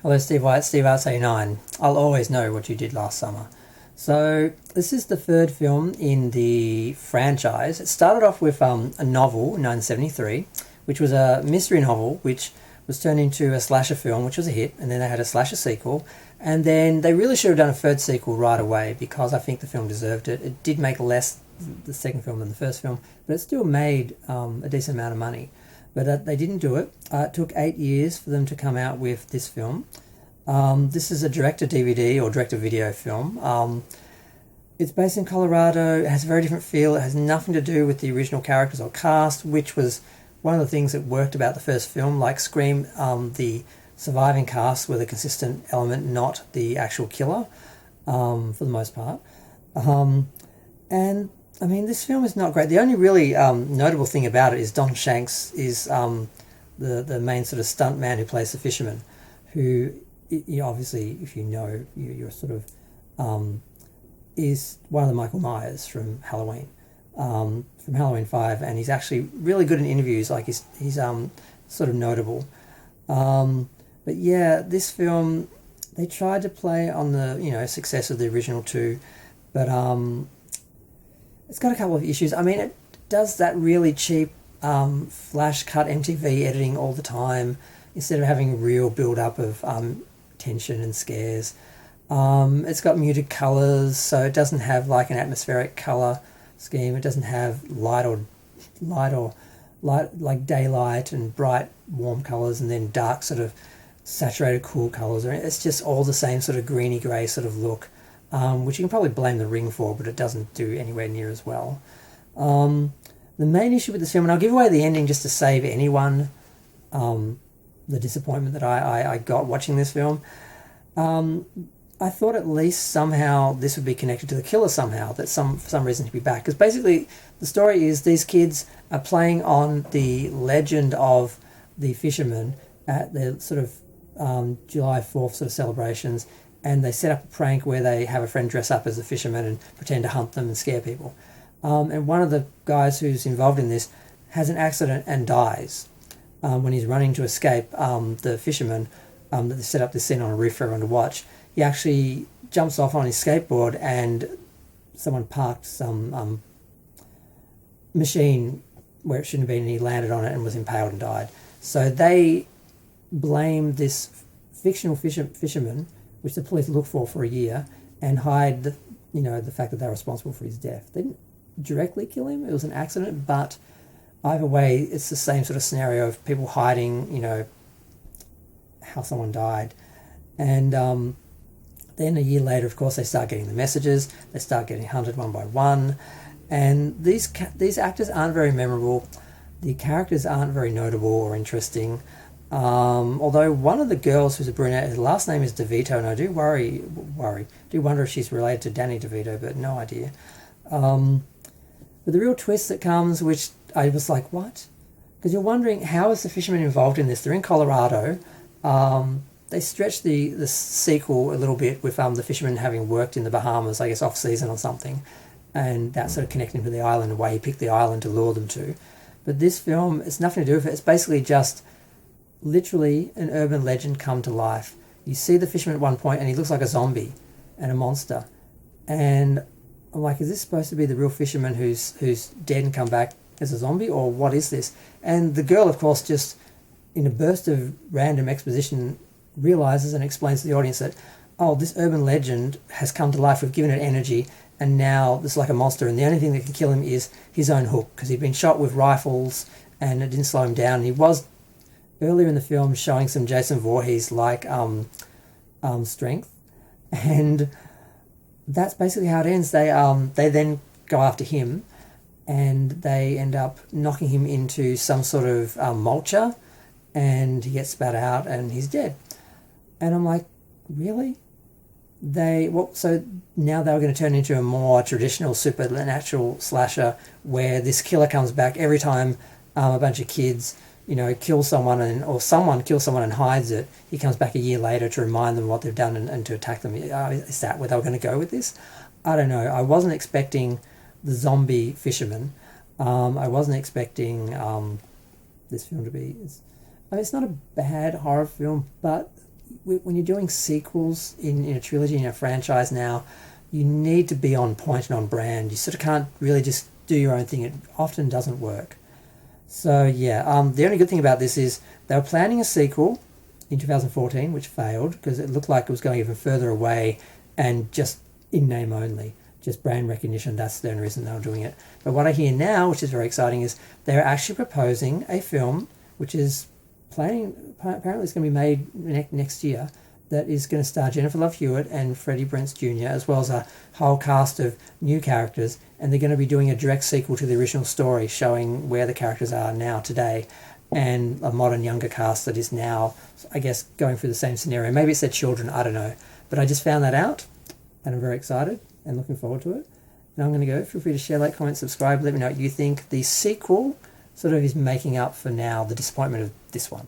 Hello, Steve White, Steve Arts 89. I'll always know what you did last summer. So, this is the third film in the franchise. It started off with a novel in 1973, which was a mystery novel, which was turned into a slasher film, which was a hit, and then they had a slasher sequel. And then they really should have done a third sequel right away because I think the film deserved it. It did make less, the second film, than the first film, but it still made a decent amount of money. But they didn't do it. It took 8 years for them to come out with this film. This is a direct-to-DVD or direct-to-video film. It's based in Colorado. It has a very different feel. It has nothing to do with the original characters or cast, which was one of the things that worked about the first film. Like Scream, the surviving cast were the consistent element, not the actual killer, for the most part. And I mean, this film is not great. The only really notable thing about it is Don Shanks is the main sort of stunt man who plays the fisherman, who, obviously, if you know, you're sort of is one of the Michael Myers from Halloween 5, and he's actually really good in interviews. Like he's sort of notable. But yeah, this film, they tried to play on the success of the original two, but it's got a couple of issues. I mean, it does that really cheap flash cut MTV editing all the time instead of having real build up of tension and scares. It's got muted colours, so it doesn't have like an atmospheric colour scheme. It doesn't have light like daylight and bright warm colours and then dark sort of saturated cool colours. It's just all the same sort of greeny grey sort of look. Which you can probably blame The Ring for, but it doesn't do anywhere near as well. The main issue with this film, and I'll give away the ending just to save anyone the disappointment that I got watching this film. I thought at least somehow this would be connected to the killer somehow, that for some reason he'd be back. Because basically the story is these kids are playing on the legend of the fisherman at the sort of July 4th sort of celebrations, and they set up a prank where they have a friend dress up as a fisherman and pretend to hunt them and scare people. And one of the guys who's involved in this has an accident and dies when he's running to escape the fisherman that they set up this scene on a roof for everyone to watch. He actually jumps off on his skateboard and someone parked some machine where it shouldn't have been, and he landed on it and was impaled and died. So they blame this fictional fisherman, which the police look for a year, and hide the fact that they're responsible for his death. They didn't directly kill him; it was an accident. But either way, it's the same sort of scenario of people hiding, how someone died. And then a year later, of course, they start getting the messages. They start getting hunted one by one, and these actors aren't very memorable. The characters aren't very notable or interesting. Although one of the girls who's a brunette, her last name is DeVito, and I do wonder if she's related to Danny DeVito, but no idea. But the real twist that comes, which I was like, what? Because you're wondering, how is the fisherman involved in this? They're in Colorado. They stretched the sequel a little bit with the fisherman having worked in the Bahamas, I guess off-season or something, and that sort of connected him to the island, the way he picked the island to lure them to. But this film, it's nothing to do with it. It's basically just literally an urban legend come to life. You see the fisherman at one point and he looks like a zombie and a monster, and I'm like, is this supposed to be the real fisherman who's dead and come back as a zombie, or what is this? And the girl, of course, just in a burst of random exposition realizes and explains to the audience that, oh, this urban legend has come to life, we've given it energy, and now this is like a monster, and the only thing that can kill him is his own hook, because he'd been shot with rifles and it didn't slow him down. He was earlier in the film showing some Jason Voorhees like strength, and that's basically how it ends. They then go after him, and they end up knocking him into some sort of mulcher, and he gets spat out and he's dead. And I'm like, really? So now they were going to turn into a more traditional supernatural slasher where this killer comes back every time a bunch of kids kill someone, or someone kills someone and hides it. He comes back a year later to remind them what they've done and to attack them. Is that where they were going to go with this? I don't know. I wasn't expecting the zombie fisherman. I wasn't expecting this film to be... it's not a bad horror film, but when you're doing sequels in a trilogy, in a franchise now, you need to be on point and on brand. You sort of can't really just do your own thing. It often doesn't work. So yeah, the only good thing about this is they were planning a sequel in 2014, which failed because it looked like it was going even further away and just in name only, just brand recognition. That's the only reason they were doing it. But what I hear now, which is very exciting, is they're actually proposing a film which is apparently it's going to be made next year, that is going to star Jennifer Love Hewitt and Freddie Prinze Jr., as well as a whole cast of new characters, and they're going to be doing a direct sequel to the original story, showing where the characters are now today, and a modern younger cast that is now, I guess, going through the same scenario. Maybe it's their children, I don't know. But I just found that out, and I'm very excited and looking forward to it. And I'm going to go. Feel free to share, like, comment, subscribe. Let me know what you think. The sequel sort of is making up for now the disappointment of this one.